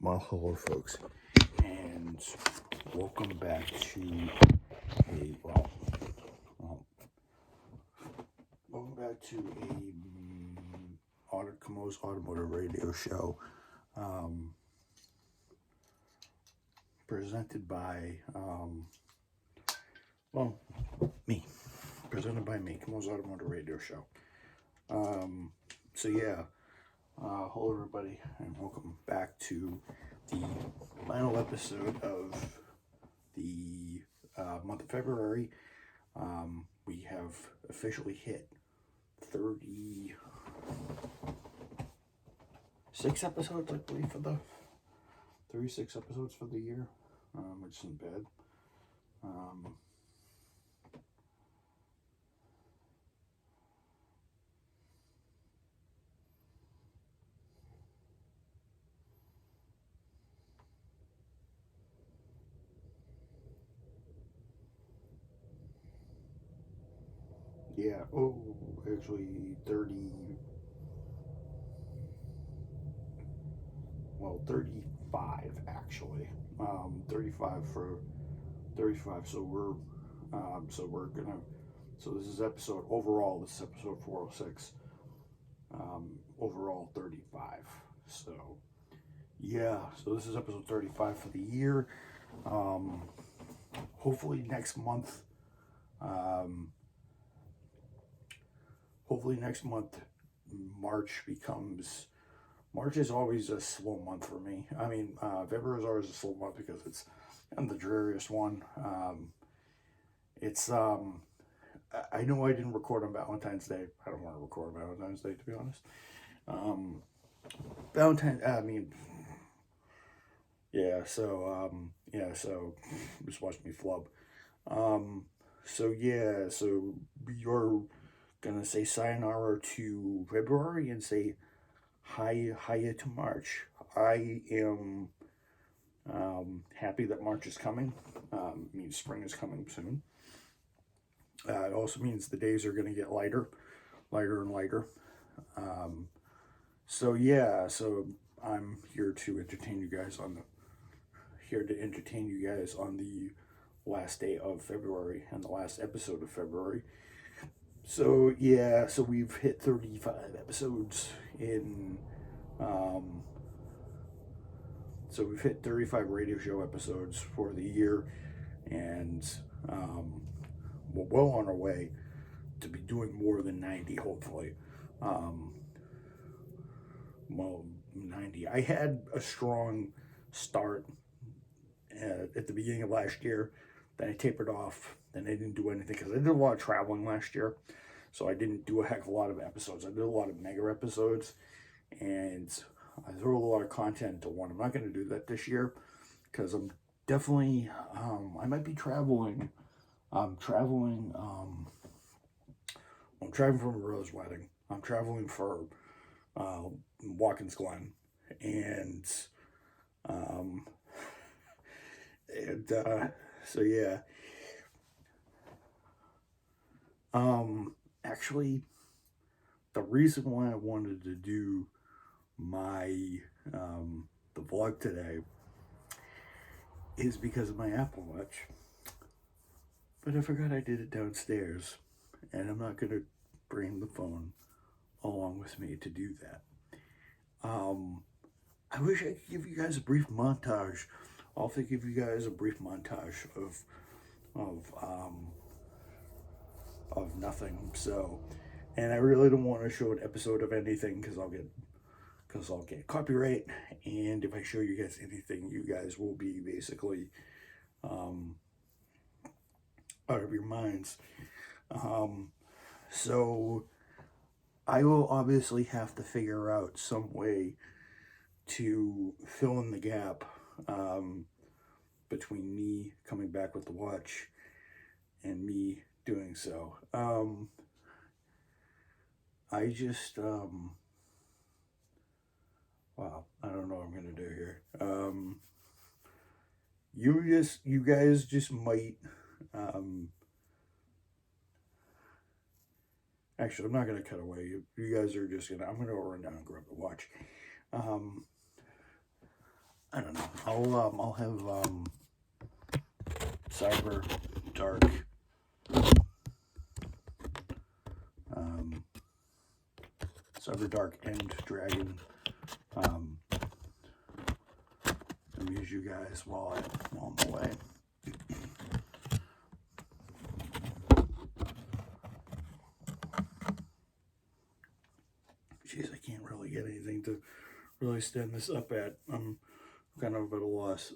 Well, hello, folks, and welcome back to a Camo's Automotive Radio Show, presented by me, Camo's Automotive Radio Show. Hello everybody, and welcome back to the final episode of the month of February. We have officially hit 36 episodes, I believe, for the 36 episodes for the year, which isn't bad. Yeah, actually 35 actually. 35 for 35. So this is episode 406. Overall 35. So this is episode 35 for the year. Hopefully next month, March is always a slow month for me. I mean, February is always a slow month because it's the dreariest one. I know I didn't record on Valentine's Day. I don't want to record on Valentine's Day, to be honest. So just watch me flub. So you're gonna say sayonara to February and say hiya to March. I am happy that March is coming. It means spring is coming soon. It also means the days are going to get lighter and lighter. So I'm here to entertain you guys on the last day of February and the last episode of February. So we've hit 35 episodes in, so we've hit 35 radio show episodes for the year, and we're well on our way to be doing more than 90, hopefully. 90. I had a strong start at the beginning of last year. Then I tapered off. Then I didn't do anything because I did a lot of traveling last year. So I didn't do a heck of a lot of episodes. I did a lot of mega episodes. And I threw a lot of content into one. I'm not going to do that this year because I'm definitely, I might be traveling. I'm traveling for my brother's wedding. I'm traveling for Watkins Glen. And actually, the reason why I wanted to do my the vlog today is because of my Apple Watch, but I forgot I did it downstairs, and I'm not gonna bring the phone along with me to do that. I wish I could give you guys a brief montage. I'll give you guys a brief montage of nothing. So, and I really don't want to show an episode of anything because I'll get copyright. And if I show you guys anything, you guys will be basically out of your minds. So I will obviously have to figure out some way to fill in the gap between me coming back with the watch and me doing so. I just I don't know what I'm gonna do here. You guys just might actually, I'm not gonna cut away. You guys are just I'm gonna run down and grab the watch. I don't know. I'll have Cyber Dark, Cyber Dark and Dragon amuse you guys while I'm away. Jeez, I can't really get anything to really stand this up at. I'm kind of at a loss.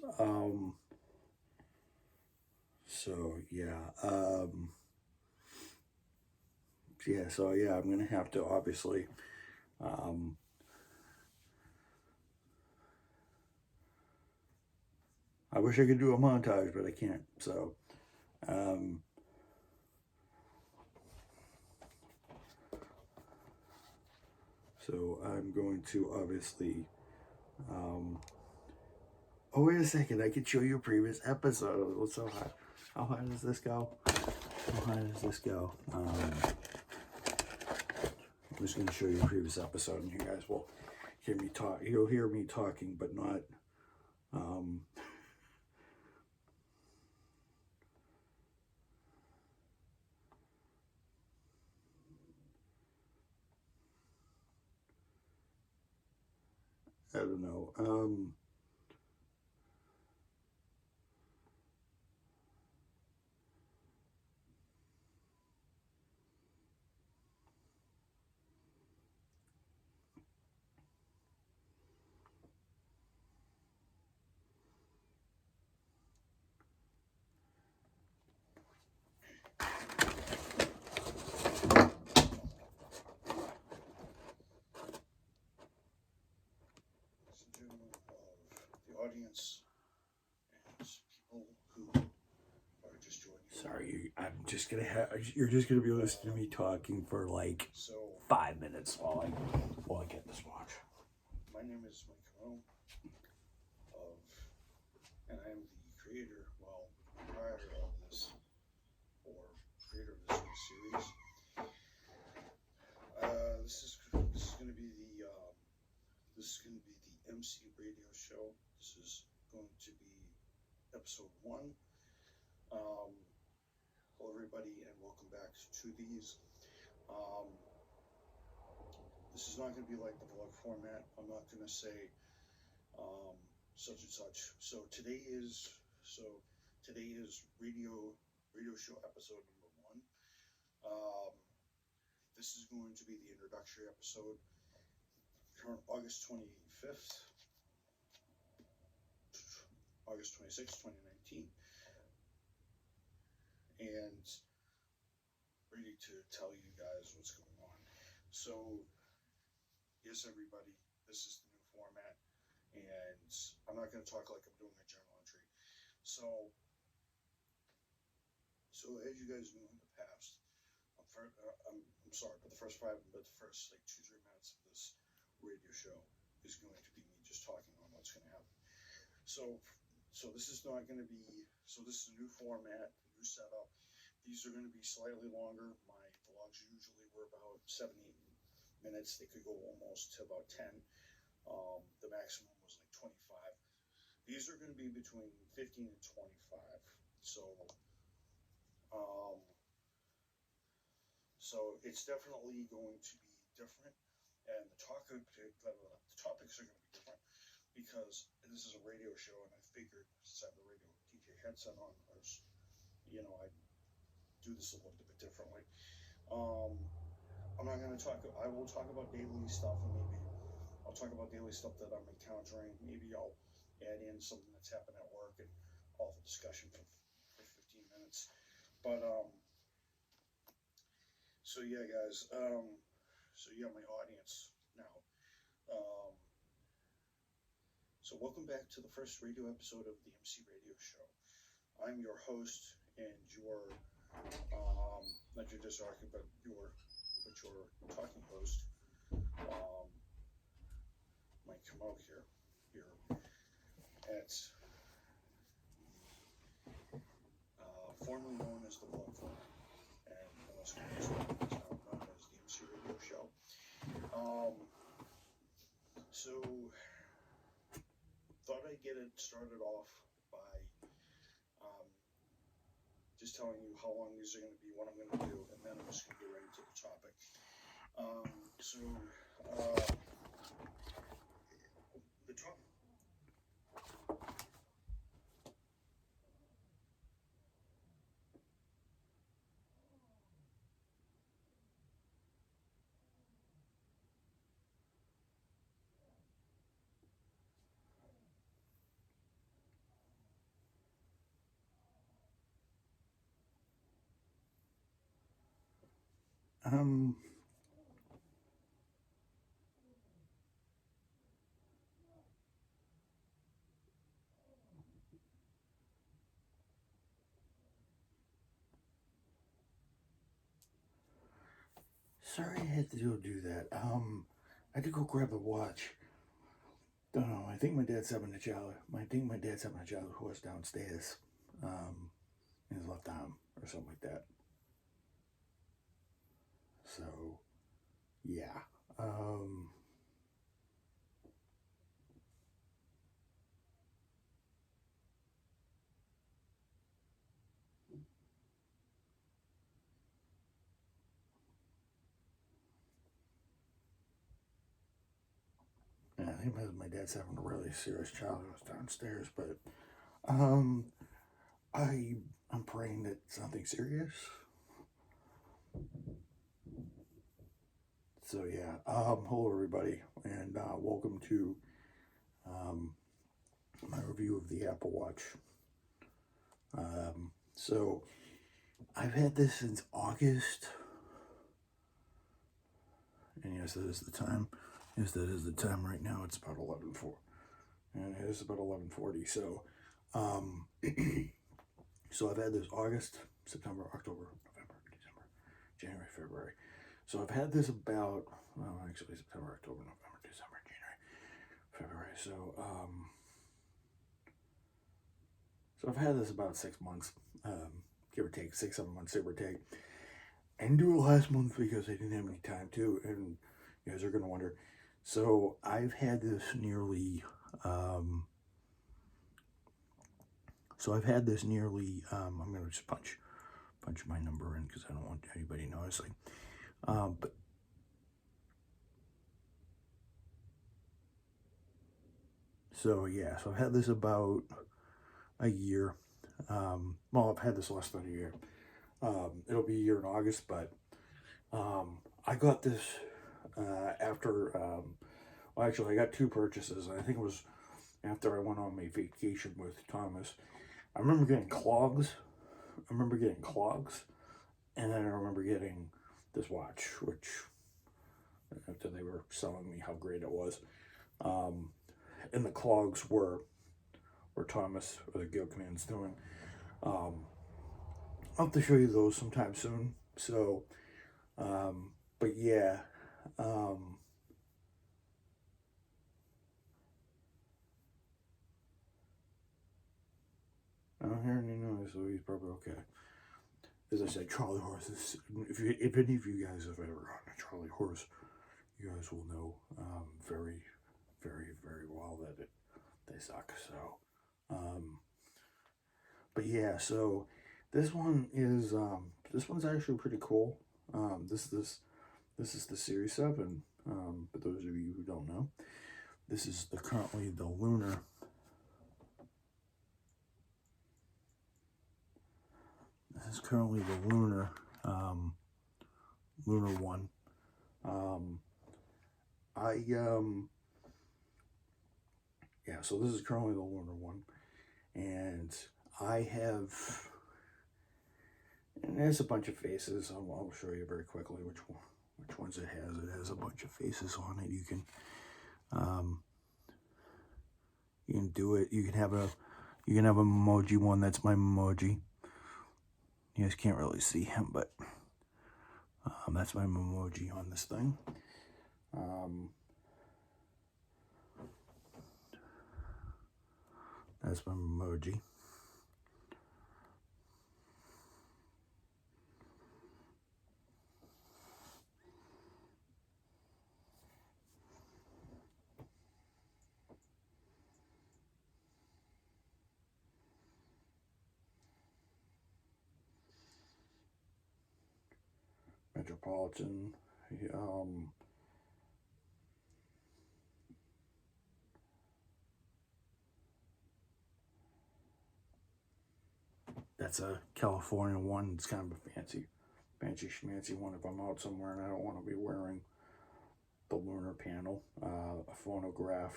So yeah. So yeah, I'm gonna have to obviously I wish I could do a montage, but I can't. So so I'm going to obviously oh, wait a second, I can show you a previous episode. What's so high? How high does this go? How high does this go? I'm just going to show you a previous episode, and you guys will hear me talk. You'll hear me talking, but not. I don't know. The audience and people who are just joining. Sorry, you're just gonna be listening to me talking for like 5 minutes while I get this watch. My name is Mike Camo, and I am the creator, proprietor of this, or creator of this new series. This is going to be the MC radio show. This is going to be episode 1. Hello everybody, and welcome back to these. This is not going to be like the vlog format. I'm not going to say such and such. So today is radio show episode number 1. This is going to be the introductory episode. Current August 26th, 2019, and ready to tell you guys what's going on. So, yes, everybody, this is the new format, and I'm not going to talk like I'm doing a journal entry. So as you guys knew in the past, I'm sorry, but the first like 2-3 minutes of this radio show is going to be me just talking on what's going to happen. So this is not going to be. So this is a new format, new setup. These are going to be slightly longer. My vlogs usually were about 7-8 minutes. They could go almost to about 10. The maximum was like 25. These are going to be between 15 and 25. So it's definitely going to be different, and the topics are going to be different because this is a radio show, and I figured since I have the radio DJ headset on, I do this a little bit differently. I'm not going to talk. I will talk about daily stuff, and maybe I'll talk about daily stuff that I'm encountering. Maybe I'll add in something that's happened at work, and I'll have a discussion for 15 minutes. But so yeah, guys. My audience now. So welcome back to the first radio episode of the MC Radio Show. I'm your host and your not your disc jockey, but your talking host, Mike Camo here at formerly known as the Vlog Format, and most is now known as the MC Radio Show. So thought to get it started off by just telling you how long these are going to be, what I'm going to do, and then I'm just going to get right into the topic. The top. Sorry I had to go do that. I had to go grab a watch. Don't know. I think my dad's having a child. I think my dad's having a child horse downstairs, in his left arm or something like that. So, yeah. I think my dad's having a really serious child horse downstairs, but I'm praying that it's nothing serious. So yeah, hello everybody, and welcome to my review of the Apple Watch. So I've had this since August, and yes, that is the time. Yes, that is the time right now. It's about 11:04, and it is about 11:40. So, so I've had this August, September, October, November, December, January, February. So I've had this about, well, actually September, October, November, December, January, February. So I've had this about 6 months, give or take, 6-7 months, give or take. I didn't do it last month because I didn't have any time to, and you guys are going to wonder. So I've had this nearly, I'm going to just punch my number in because I don't want anybody noticing. But so yeah, so I've had this about a year. Well, I've had this less than a year. It'll be a year in August, but I got this after, well, actually, I got two purchases. I think it was after I went on my vacation with Thomas. I remember getting clogs. And then I remember getting this watch, which, after they were selling me how great it was. And the clogs were Thomas, or the Gil Command's doing. I'll have to show you those sometime soon. So, but yeah, I don't hear any noise, so he's probably okay. As I said, Charlie horses. If any of you guys have ever gotten a Charlie horse, you guys will know very, very, very well that they suck. So, but yeah, so this one is this one's actually pretty cool. This is the Series 7. For those of you who don't know, this is currently the Lunar. This is currently the Lunar, Lunar 1. Yeah, so this is currently the Lunar 1, and I have, and there's a bunch of faces. I'll show you very quickly which ones it has. It has a bunch of faces on it. You can do it. You can have an emoji one. That's my emoji. You guys can't really see him, but that's my emoji on this thing. That's my emoji. Metropolitan. That's a California one. It's kind of a fancy schmancy one if I'm out somewhere and I don't want to be wearing the lunar panel. A phonograph.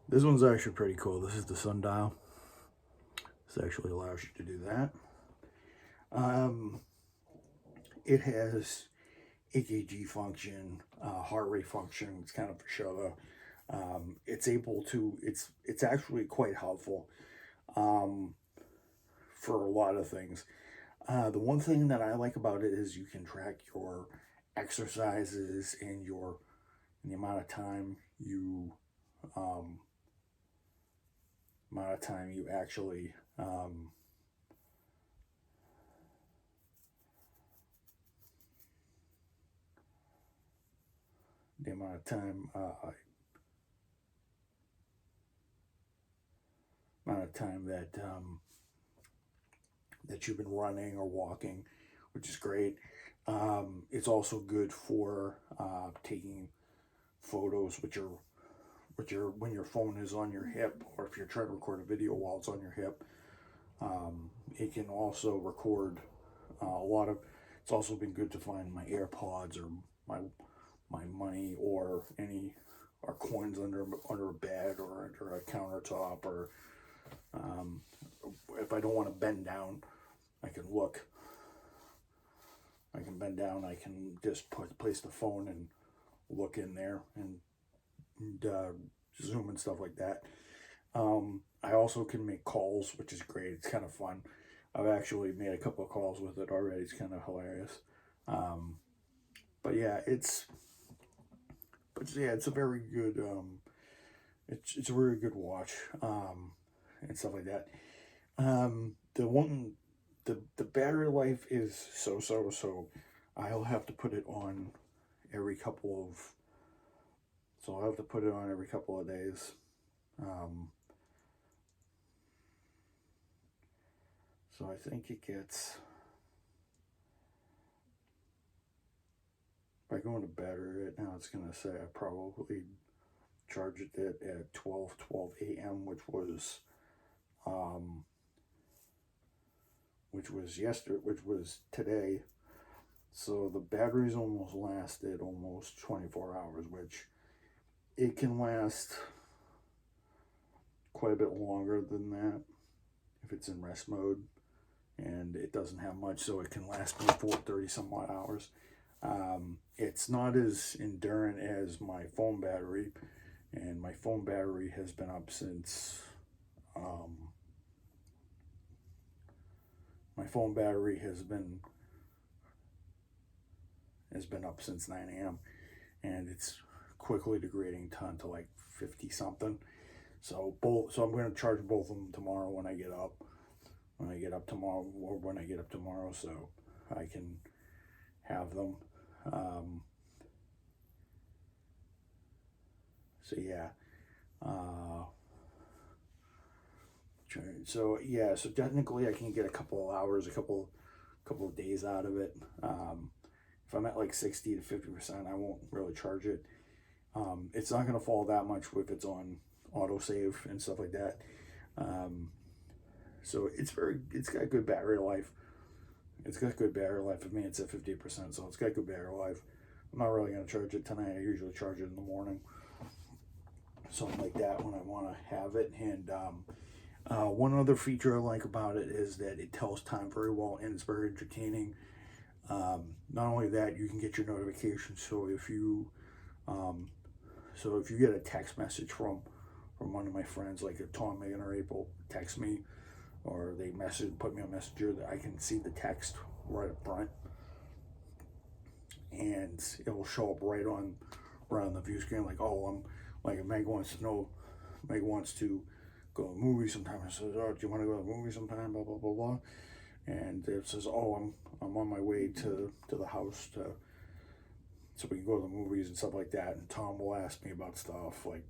This one's actually pretty cool. This is the sundial. This actually allows you to do that. It has EKG function, heart rate function. It's kind of for show though. It's able to. It's actually quite helpful for a lot of things. The one thing that I like about it is you can track your exercises and the amount of time you actually the amount of time that you've been running or walking, which is great. It's also good for taking photos when your phone is on your hip, or if you're trying to record a video while it's on your hip. It can also record it's also been good to find my AirPods or my money or coins under a bed or under a countertop, or if I don't want to bend down, I can bend down. I can just place the phone and look in there and Zoom and stuff like that. I also can make calls, which is great. It's kind of fun. I've actually made a couple of calls with it already. It's kind of hilarious. But yeah, it's a very good. It's a very good watch, and stuff like that. The battery life is so. I'll have to put it on every couple of. So I'll have to put it on every couple of days. So I think it gets. If I go into battery right now, it's gonna say I probably charged it at 12 a.m., which was today. So the battery's almost lasted almost 24 hours, which it can last quite a bit longer than that if it's in rest mode, and it doesn't have much, so it can last me for 30 some odd hours. It's not as enduring as my phone battery, and my phone battery has been up since 9 a.m. and it's quickly degrading down to like 50 something. So I'm going to charge both of them tomorrow when I get up. So I can have them. So yeah. So technically I can get a couple of hours, a couple of days out of it. If I'm at like 60 to 50%, I won't really charge it. It's not going to fall that much if it's on autosave and stuff like that. So it's got good battery life. I mean, it's at 50%, so it's got good battery life. I'm not really going to charge it tonight. I usually charge it in the morning, something like that, when I want to have it. And one other feature I like about it is that it tells time very well, and it's very entertaining. Not only that, you can get your notifications. So if you get a text message from one of my friends, like if Tom, Megan, or April text me, or they put me on Messenger, that I can see the text right up front, and it will show up right on the view screen. Like, if Meg wants to go to a movie sometime, it says, "Oh, do you want to go to a movie sometime?" Blah blah blah blah, and it says, "Oh, I'm on my way to the house so we can go to the movies and stuff like that." And Tom will ask me about stuff like,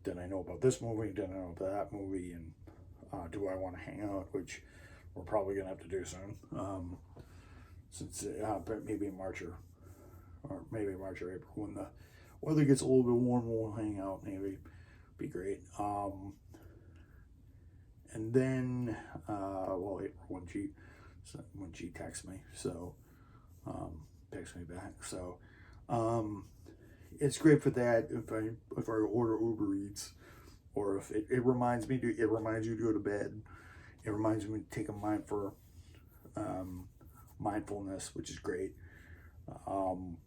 did I know about this movie? Did I know about that movie? And do I want to hang out? Which we're probably gonna have to do soon. since maybe March or maybe March or April when the weather gets a little bit warmer. We'll hang out, maybe. Be great. And then well, April when she texts me, so texts me back. So it's great for that. If I order Uber Eats, or if it reminds you to go to bed. It reminds me to take a mindfulness, which is great. So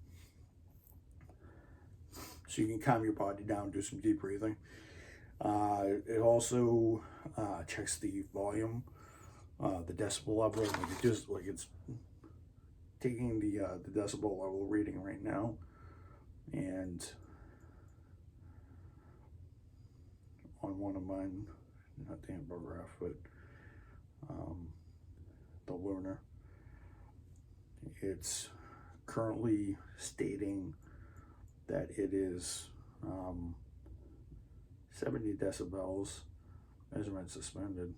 you can calm your body down, do some deep breathing. It also checks the volume, the decibel level, like it's taking the decibel level reading right now, and on one of mine, not the amberglass, but the Lunar, it's currently stating that it is 70 decibels, measurement suspended.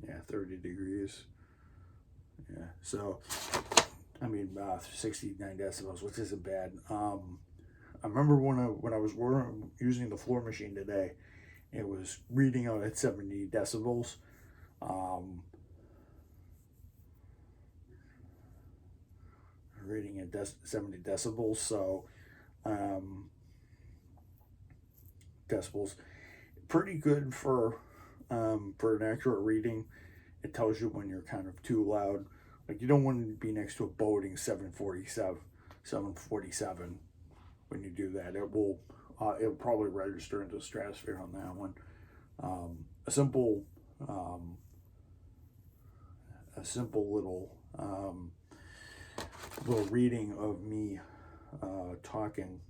Yeah, 30 degrees. Yeah, so, I mean, 69 decibels, which isn't bad. I remember when I was using the floor machine today, it was reading out at 70 decibels. Reading at 70 decibels, so decibels, pretty good for an accurate reading. It tells you when you're kind of too loud. Like, you don't want to be next to a Boating 747 when you do that. It'll probably register into the stratosphere on that one. A simple little reading of me talking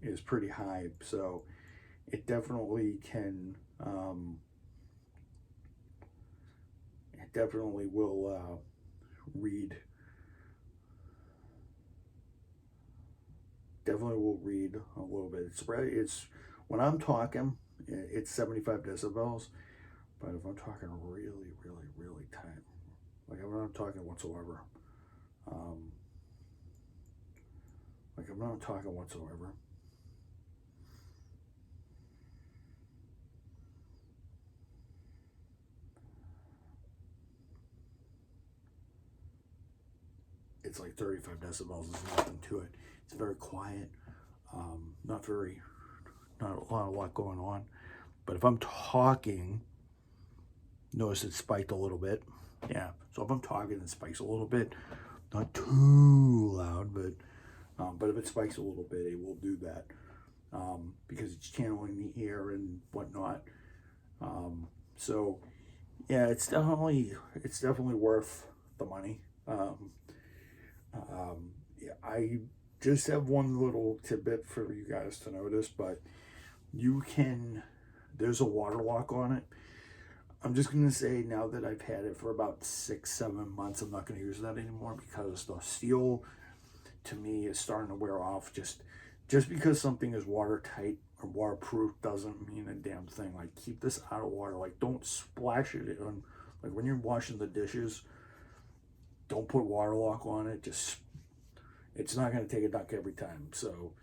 is pretty high, so it definitely can it definitely will read a little bit. It's when I'm talking, it's 75 decibels, but if I'm talking really tight, like I'm not talking whatsoever, it's like 35 decibels. There's nothing to it. It's very quiet. Not a lot going on. But if I'm talking, notice it spiked a little bit. Yeah. So if I'm talking, it spikes a little bit. Not too loud, but if it spikes a little bit, it will do that because it's channeling the air and whatnot. So yeah, it's definitely worth the money. Yeah, I just have one little tidbit for you guys to notice, but there's a water lock on it. I'm just going to say, now that I've had it for about 6-7 months, I'm not going to use that anymore because the steel, to me, is starting to wear off. Just because something is watertight or waterproof doesn't mean a damn thing. Like, keep this out of water. Like, don't splash it on, like when you're washing the dishes, don't put water lock on it. It's not going to take a duck every time. So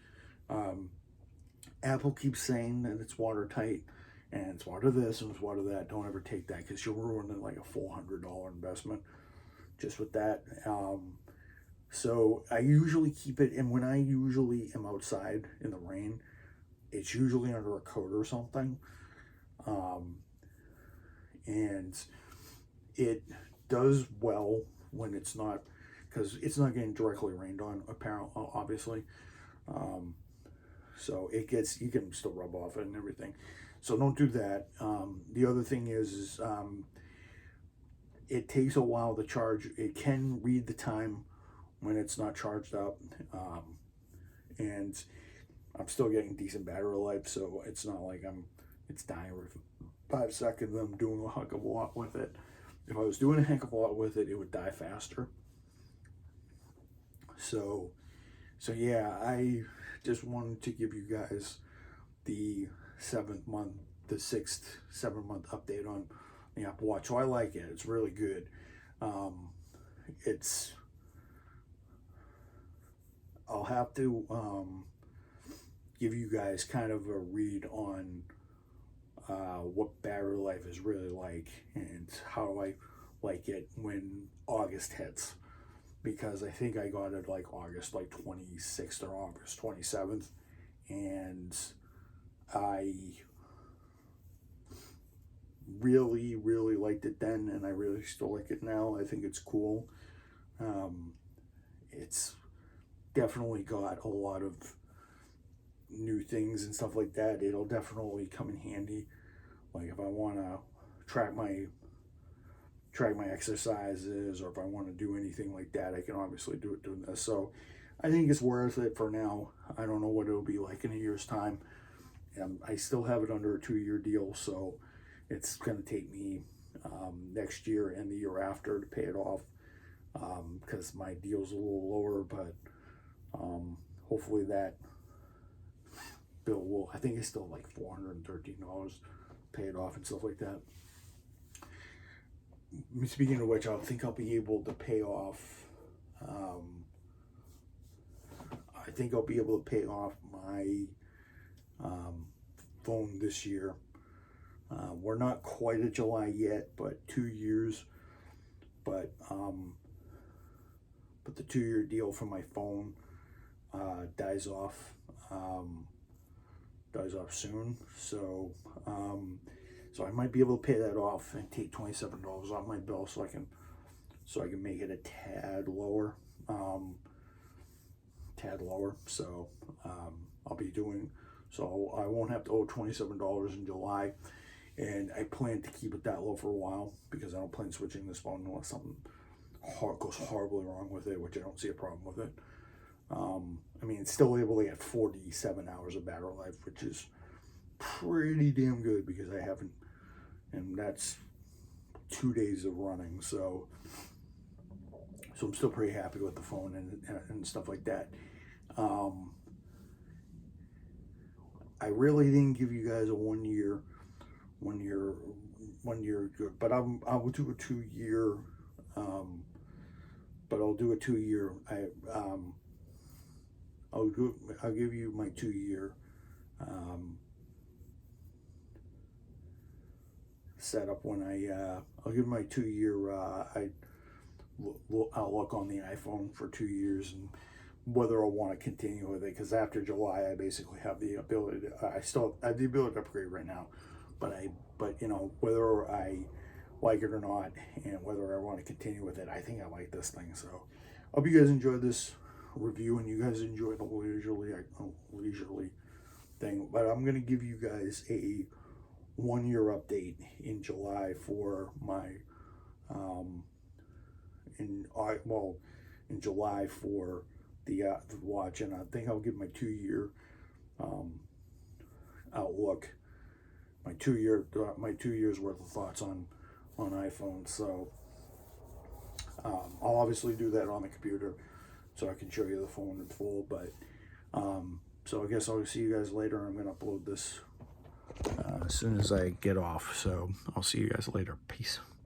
Apple keeps saying that it's watertight and it's water this and it's water that. Don't ever take that because you're ruining like a $400 investment just with that. So I usually keep it, and when I usually am outside in the rain, it's usually under a coat or something. And it does well when it's not, because it's not getting directly rained on, apparently, obviously. So you can still rub off it and everything. So don't do that. The other thing is it takes a while to charge. It can read the time when it's not charged up. And I'm still getting decent battery life, so it's not like it's dying within 5 seconds. I'm doing a heck of a lot with it. If I was doing a heck of a lot with it, it would die faster. So yeah, I just wanted to give you guys the 7-month update on the Apple Watch. So I like it. It's really good. I'll have to give you guys kind of a read on what battery life is really like and how I like it when August hits, because I think I got it like August like 26th or August 27th, and I really liked it then, and I really still like it now. I think it's cool. It's definitely got a lot of new things and stuff like that. It'll definitely come in handy, like if I want to track my exercises, or if I want to do anything like that, I can obviously do it doing this. So I think it's worth it for now. I don't know what it'll be like in a year's time. I still have it under a 2-year deal, so it's going to take me next year and the year after to pay it off, because my deal's a little lower, but hopefully that bill will, I think it's still like $413 pay it off and stuff like that. Speaking of which, I think I'll be able to pay off my phone this year. We're not quite at July yet, but 2 years. But the 2-year deal for my phone dies off soon. So so I might be able to pay that off and take $27 off my bill, so I can make it a tad lower. So I'll be doing, so I won't have to owe $27 in July, and I plan to keep it that low for a while, because I don't plan switching this phone unless something goes horribly wrong with it, which I don't see a problem with it. I mean, it's still able to get 47 hours of battery life, which is pretty damn good, because I haven't, and that's 2 days of running. So I'm still pretty happy with the phone and stuff like that. I really didn't give you guys a one year good, but I will do a 2-year. But I'll do a 2-year. I'll give you my 2-year setup when I'll give my 2-year outlook on the iPhone for 2 years, and whether I want to continue with it, because after July I basically have the ability to, I still have the ability to upgrade right now, but you know, whether I like it or not, and whether I want to continue with it, I think I like this thing. So I hope you guys enjoyed this review, and you guys enjoyed the leisurely thing. But I'm gonna give you guys a 1-year update in July for my in July for the watch, and I think I'll give my 2-year outlook, my 2 years worth of thoughts on iPhone. So I'll obviously do that on the computer, so I can show you the phone in full. But so I guess I'll see you guys later. I'm gonna upload this as soon as I get off. So I'll see you guys later. Peace.